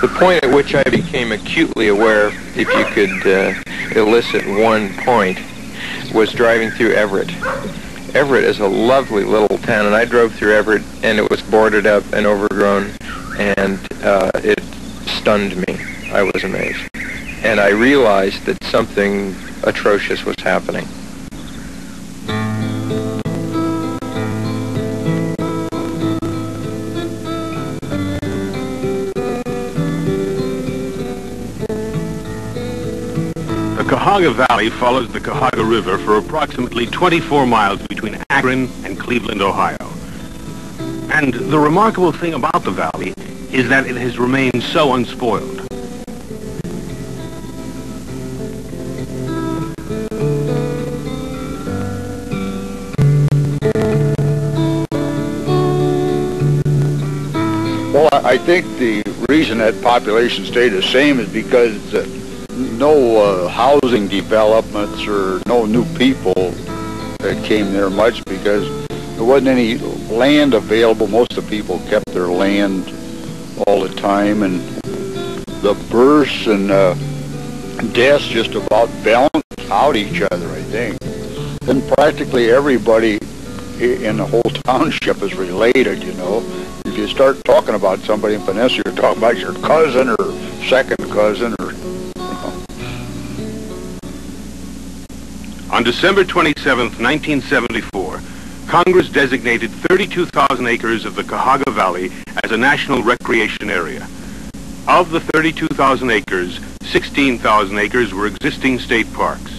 The point at which I became acutely aware, if you could elicit one point, was driving through Everett. Everett is a lovely little town, and I drove through Everett, and it was boarded up and overgrown, and it stunned me. I was amazed. And I realized that something atrocious was happening. The Cuyahoga Valley follows the Cuyahoga River for approximately 24 miles between Akron and Cleveland, Ohio. And the remarkable thing about the valley is that it has remained so unspoiled. Well, I think the reason that population stayed the same is because no housing developments or no new people that came there much, because there wasn't any land available. Most of the people kept their land all the time, and the births and deaths just about balanced out each other, I think. And practically everybody in the whole township is related, you know. If you start talking about somebody in Panessa, you're talking about your cousin or second cousin or... On December 27, 1974, Congress designated 32,000 acres of the Cuyahoga Valley as a national recreation area. Of the 32,000 acres, 16,000 acres were existing state parks.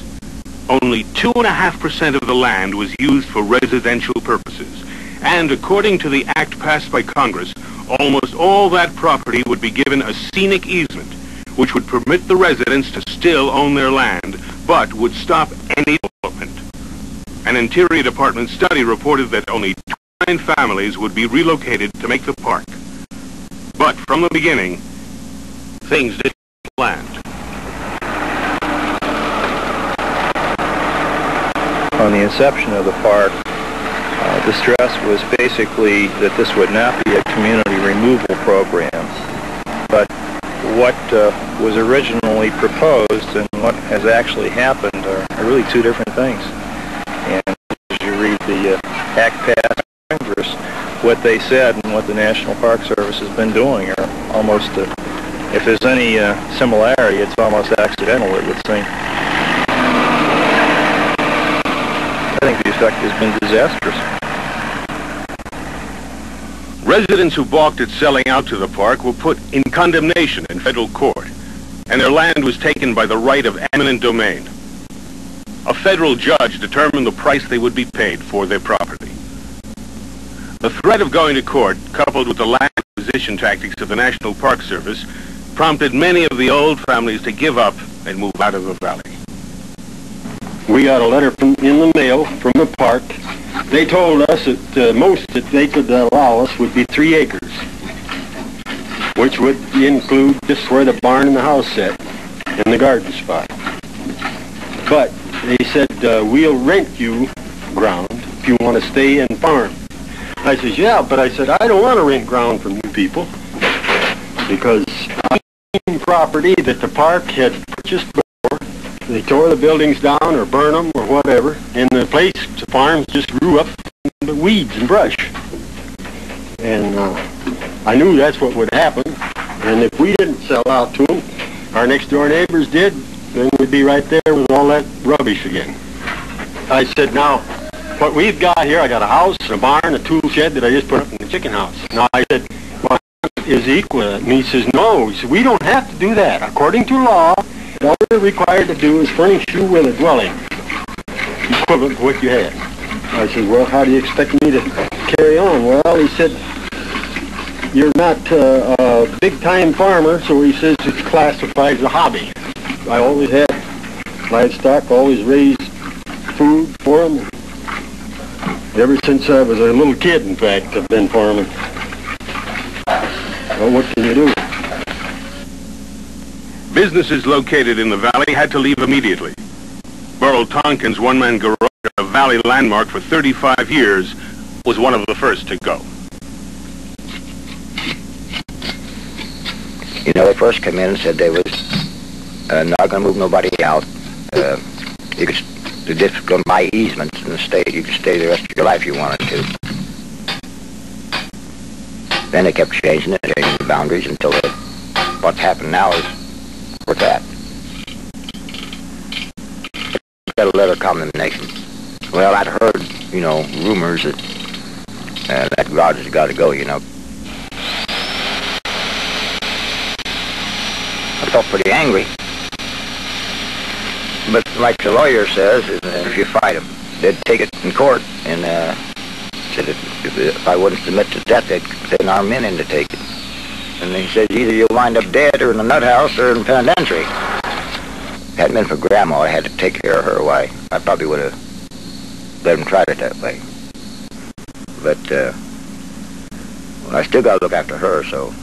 Only 2.5% of the land was used for residential purposes, and according to the act passed by Congress, almost all that property would be given a scenic easement, which would permit the residents to still own their land, but would stop any development. An Interior Department study reported that only 29 families would be relocated to make the park. But from the beginning, things didn't go as planned. On the inception of the park, the stress was basically that this would not be a community removal program, but what was originally proposed and what has actually happened are really two different things. And as you read the act passed by Congress, what they said and what the National Park Service has been doing are almost, if there's any similarity, it's almost accidental, it would seem. I think the effect has been disastrous. Residents who balked at selling out to the park were put in condemnation in federal court, and their land was taken by the right of eminent domain. A federal judge determined the price they would be paid for their property. The threat of going to court, coupled with the land acquisition tactics of the National Park Service, prompted many of the old families to give up and move out of the valley. We got a letter in the mail from the park. They told us that most that they could allow us would be 3 acres, which would include just where the barn and the house sit, and the garden spot. But they said, we'll rent you ground if you want to stay and farm. I said, yeah, but I said, I don't want to rent ground from you people, because I own property that the park had purchased before. They tore the buildings down or burned them or whatever, and the place, the farms just grew up with weeds and brush. And I knew that's what would happen, and if we didn't sell out to them, our next door neighbors did, then we'd be right there with all that rubbish again. I said, now, what we've got here, I got a house, a barn, a tool shed that I just put up in the chicken house. Now, I said, well, is equal. And he says, no. He said, we don't have to do that. According to law, all we're required to do is furnish you with a dwelling equivalent to what you had. I said, well, how do you expect me to carry on? Well, he said, you're not a big-time farmer, so he says it's classified as a hobby. I always had livestock, always raised food for them. Ever since I was a little kid, in fact, I've been farming. Well, what can you do? Businesses located in the valley had to leave immediately. Burl Tonkin's one-man garage, a valley landmark for 35 years, was one of the first to go. You know, they first came in and said they was not going to move nobody out. You could, they're just going to buy easements in the state. You could stay the rest of your life if you wanted to. Then they kept changing the boundaries until what's happened now is what's that. Got a letter of condemnation. Well, I'd heard, you know, rumors that that garage has got to go, you know. I felt pretty angry. But like the lawyer says, if you fight them, they'd take it in court and said if I wouldn't submit to death, they'd send our men in to take it. And he said either you'll wind up dead or in the nut house or in penitentiary. Hadn't been for Grandma, I had to take care of her. Why, I probably would have let him try it that way. But well, I still got to look after her, so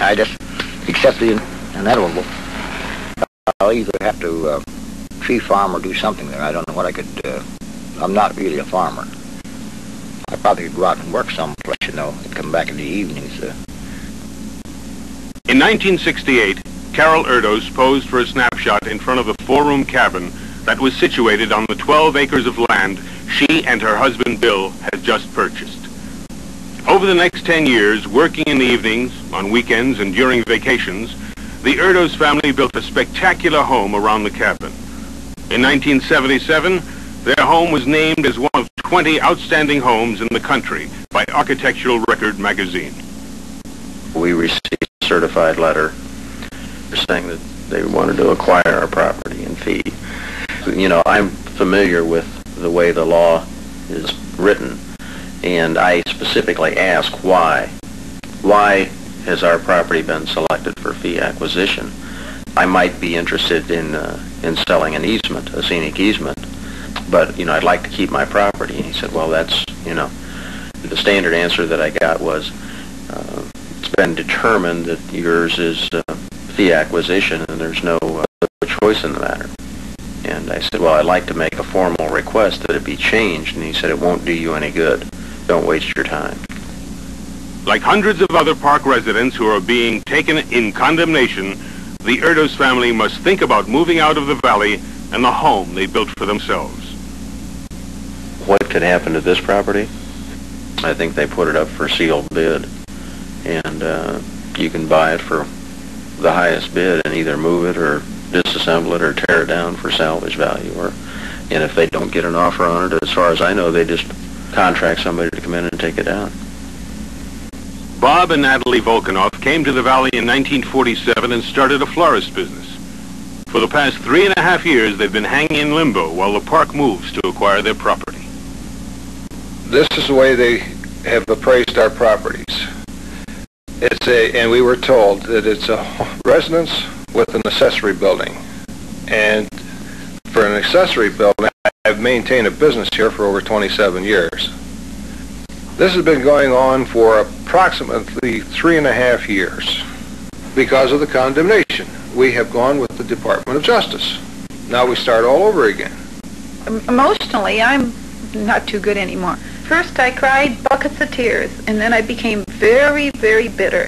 I just accept the inevitable. I'll either have to tree farm or do something there. I don't know what I could do. I'm not really a farmer. I probably could go out and work someplace, you know, and come back in the evenings. In 1968, Carol Erdos posed for a snapshot in front of the four-room cabin that was situated on the 12 acres of land she and her husband Bill had just purchased. Over the next 10 years, working in the evenings, on weekends, and during vacations, the Erdos family built a spectacular home around the cabin. In 1977, their home was named as one of 20 outstanding homes in the country by Architectural Record magazine. We received a certified letter saying that they wanted to acquire our property in fee. You know, I'm familiar with the way the law is written, and I specifically ask why. Why has our property been selected for fee acquisition? I might be interested in selling an easement, a scenic easement, but, you know, I'd like to keep my property. And he said, well, that's, you know, the standard answer that I got was, it's been determined that yours is fee acquisition and there's no choice in the matter. And I said, well, I'd like to make a formal request that it be changed. And he said, it won't do you any good. Don't waste your time. Like hundreds of other park residents who are being taken in condemnation, the Erdos family must think about moving out of the valley and the home they built for themselves. What could happen to this property? I think they put it up for sealed bid. And you can buy it for the highest bid and either move it or disassemble it or tear it down for salvage value. And if they don't get an offer on it, as far as I know, they just contract somebody to come in and take it down. Bob and Natalie Volkanoff came to the valley in 1947 and started a florist business. For the past 3.5 years, they've been hanging in limbo while the park moves to acquire their property. This is the way they have appraised our properties. And we were told that it's a residence with an accessory building. And for an accessory building, I've maintained a business here for over 27 years. This has been going on for approximately 3.5 years because of the condemnation. We have gone with the Department of Justice. Now we start all over again. Emotionally, I'm not too good anymore. First I cried buckets of tears, and then I became very, very bitter.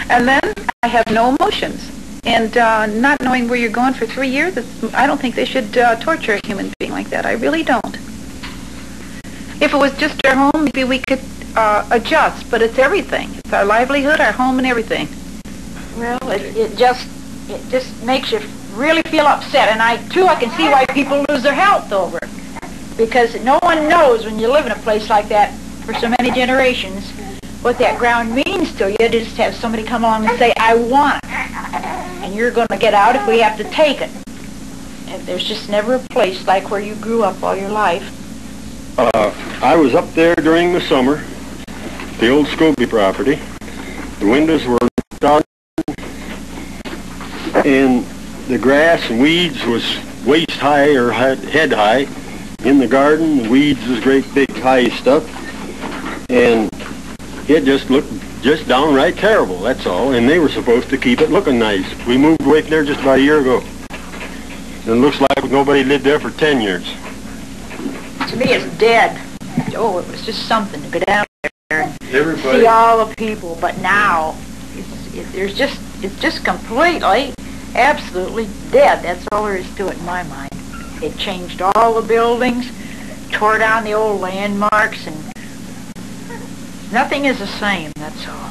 And then I have no emotions. And not knowing where you're going for 3 years, I don't think they should torture a human being like that. I really don't. If it was just our home, maybe we could adjust, but it's everything. It's our livelihood, our home, and everything. Well, it just makes you really feel upset, and I can see why people lose their health over it. Because no one knows when you live in a place like that for so many generations what that ground means to you. To just have somebody come along and say, I want it, and you're going to get out if we have to take it. And there's just never a place like where you grew up all your life. I was up there during the summer, the old Scobie property. The windows were done, and the grass and weeds was waist high or head high. In the garden, the weeds was great big high stuff, and it just looked just downright terrible, that's all. And they were supposed to keep it looking nice. We moved away from there just about a year ago. And it looks like nobody lived there for 10 years. To me, it's dead. Oh, it was just something to go down there and see all the people. But now, it's just completely, absolutely dead. That's all there is to it in my mind. It changed all the buildings, tore down the old landmarks, and nothing is the same, that's all.